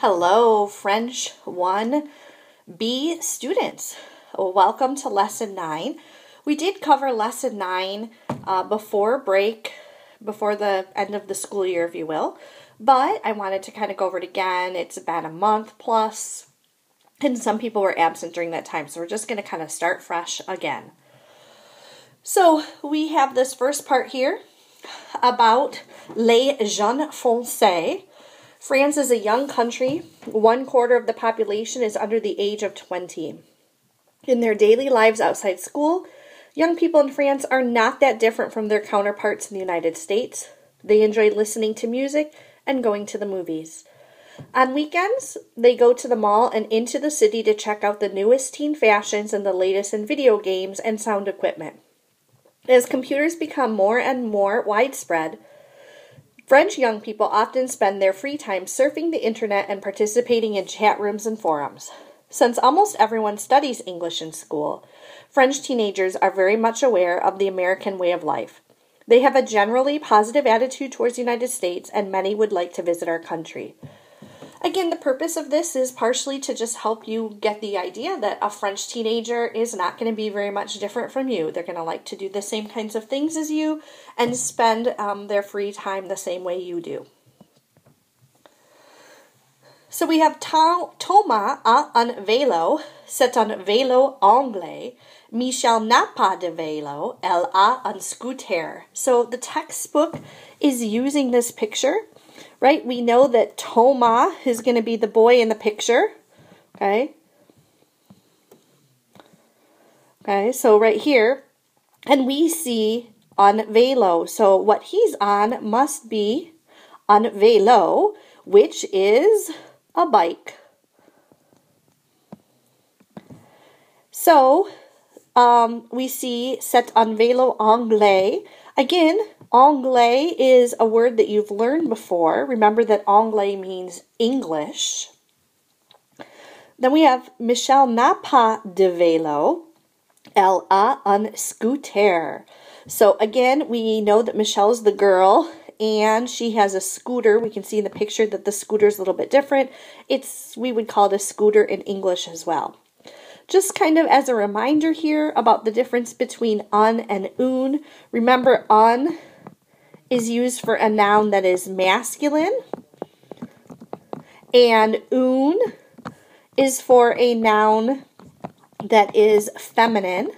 Hello, French 1B students. Welcome to Lesson 9. We did cover Lesson 9 before break, before the end of the school year, if you will. But I wanted to kind of go over it again. It's about a month plus, and some people were absent during that time. So we're just going to kind of start fresh again. So we have this first part here about les jeunes Français. France is a young country. 1/4 of the population is under the age of 20. In their daily lives outside school, young people in France are not that different from their counterparts in the United States. They enjoy listening to music and going to the movies. On weekends, they go to the mall and into the city to check out the newest teen fashions and the latest in video games and sound equipment. As computers become more and more widespread, French young people often spend their free time surfing the internet and participating in chat rooms and forums. Since almost everyone studies English in school, French teenagers are very much aware of the American way of life. They have a generally positive attitude towards the United States, and many would like to visit our country. Again, the purpose of this is partially to just help you get the idea that a French teenager is not going to be very much different from you. They're going to like to do the same kinds of things as you and spend their free time the same way you do. So we have Thomas a un vélo, c'est un vélo anglais. Michel n'a pas de vélo, elle a un scooter. So the textbook is using this picture. Right, we know that Thomas is going to be the boy in the picture, okay? Okay, so right here, and we see un vélo. So what he's on must be un vélo, which is a bike. So we see c'est un vélo anglais. Again, anglais is a word that you've learned before. Remember that anglais means English. Then we have Michel n'a pas de vélo. Elle a un scooter. So again, we know that Michelle's the girl and she has a scooter. We can see in the picture that the scooter is a little bit different. We would call it a scooter in English as well. Just kind of as a reminder here about the difference between un and une. Remember, un is used for a noun that is masculine, and une is for a noun that is feminine.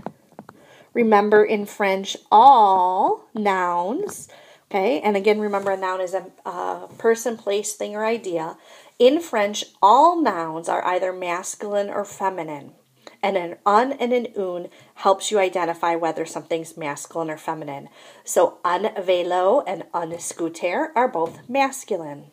Remember, in French, all nouns, okay, and again, remember a noun is a person, place, thing, or idea. In French, all nouns are either masculine or feminine. And an un and an une helps you identify whether something's masculine or feminine. So un vélo and un scooter are both masculine.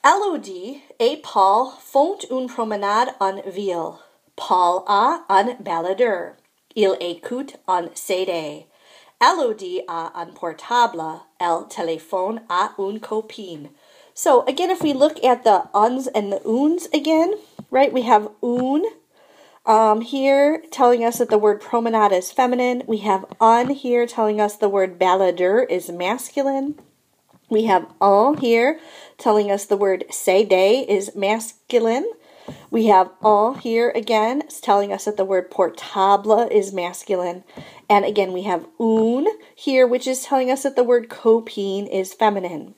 Elodie et Paul font une promenade en ville. Paul a un baladeur. Il écoute un CD. Elodie a un portable. Elle téléphone à une copine. So again, if we look at the uns and the unes again, right, we have une here telling us that the word promenade is feminine. We have un here telling us the word baladeur is masculine. We have un here telling us the word CD is masculine. We have un here again telling us that the word portable is masculine. And again, we have une here, which is telling us that the word copine is feminine.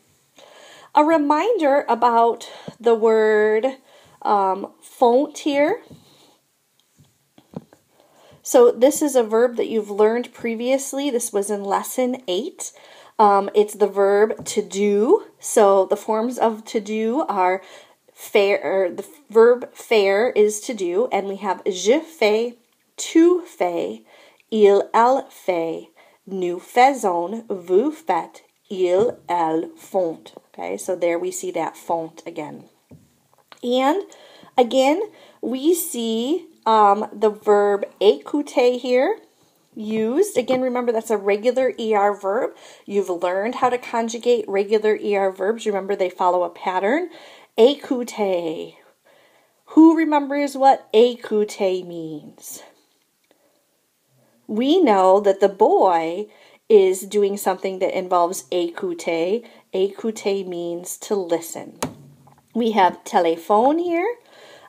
A reminder about the word font here. So this is a verb that you've learned previously. This was in lesson 8. It's the verb to do. So the forms of to do are faire. The verb faire is to do. And we have je fais, tu fais, il, elle fait, nous faisons, vous faites, il, elle font. Okay, so there we see that font again. And again, we see the verb écouter here used. Again, remember that's a regular ER verb. You've learned how to conjugate regular ER verbs. Remember they follow a pattern. Écouter. Who remembers what écouter means? We know that the boy is doing something that involves écouter. Écouter means to listen. We have téléphone here.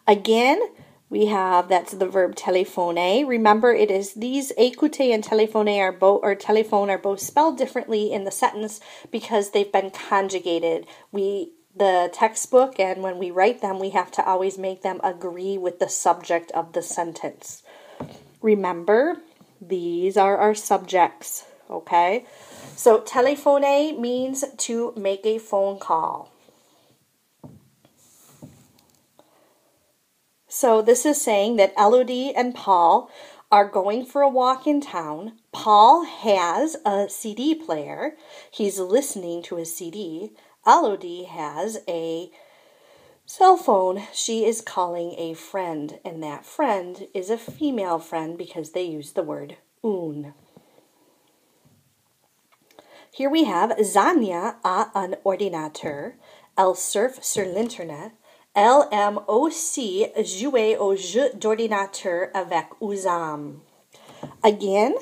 Again, we have, that's the verb téléphoner. Remember, it is these écouter and téléphoner are both, or téléphone are both spelled differently in the sentence because they've been conjugated. The textbook, and when we write them, we have to always make them agree with the subject of the sentence. Remember, these are our subjects, okay? So, téléphoner means to make a phone call. So, this is saying that Elodie and Paul are going for a walk in town. Paul has a CD player. He's listening to a CD. Elodie has a cell phone. She is calling a friend, and that friend is a female friend because they use the word une. Here we have Zania a un ordinateur. Elle surfe sur l'internet. Elle aime aussi jouer au jeu d'ordinateur avec Uzam. Again,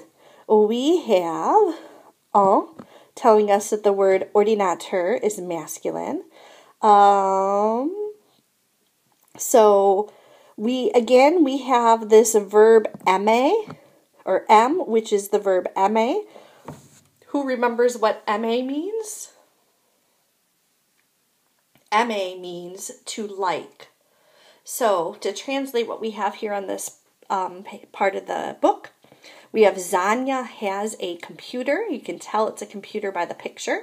we have un telling us that the word ordinateur is masculine. So we have this verb aimer, or aime, which is the verb aimer. Who remembers what aimer means? Aimer means to like. So to translate what we have here on this part of the book, we have Zanya has a computer. You can tell it's a computer by the picture.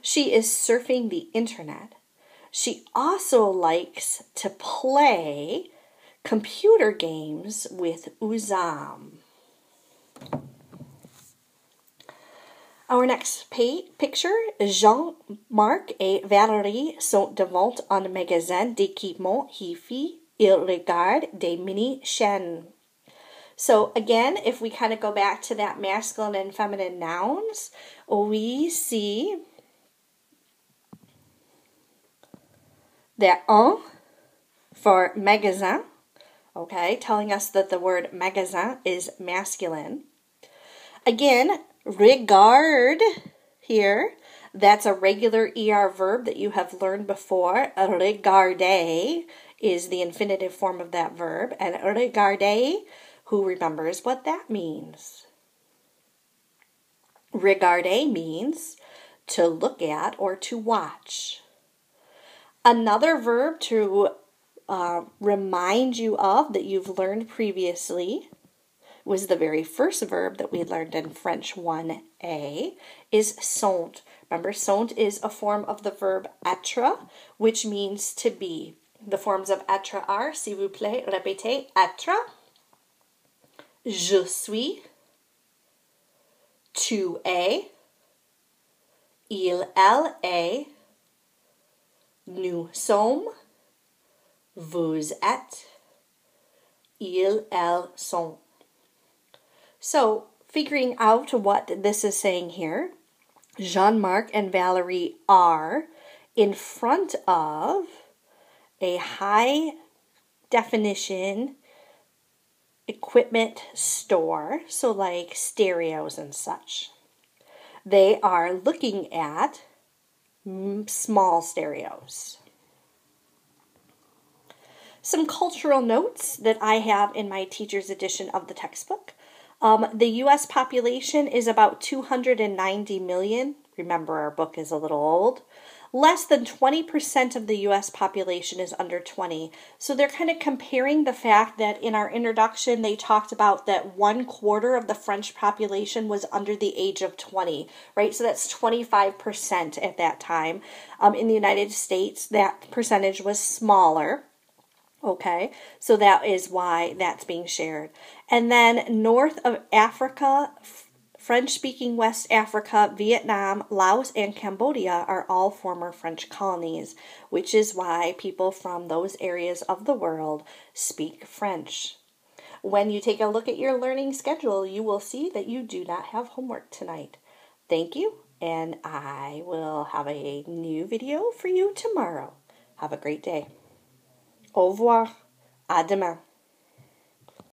She is surfing the internet. She also likes to play computer games with Uzam. Our next picture, Jean-Marc et Valérie sont devant un magasin d'équipement hi-fi. Ils regardent des mini-chaînes. So again, if we kind of go back to that masculine and feminine nouns, we see that un for magasin, okay, telling us that the word magasin is masculine. Again, regard here, that's a regular ER verb that you have learned before. Regarder is the infinitive form of that verb, and regarder, who remembers what that means? Regarder means to look at or to watch. Another verb to remind you of that you've learned previously was the very first verb that we learned in French 1A is sont. Remember, sont is a form of the verb être, which means to be. The forms of être are, s'il vous plaît, répétez, être, je suis, tu es, il, elle est, nous sommes, vous êtes, ils, elles sont. So, figuring out what this is saying here, Jean-Marc and Valerie are in front of a high definition equipment store, so like stereos and such. They are looking at small stereos. Some cultural notes that I have in my teacher's edition of the textbook. The U.S. population is about 290 million. Remember, our book is a little old. Less than 20% of the U.S. population is under 20. So they're kind of comparing the fact that in our introduction, they talked about that 1/4 of the French population was under the age of 20, right? So that's 25% at that time. In the United States, that percentage was smaller. Okay, so that is why that's being shared. And then north of Africa, French-speaking West Africa, Vietnam, Laos, and Cambodia are all former French colonies, which is why people from those areas of the world speak French. When you take a look at your learning schedule, you will see that you do not have homework tonight. Thank you, and I will have a new video for you tomorrow. Have a great day. Au revoir. À demain.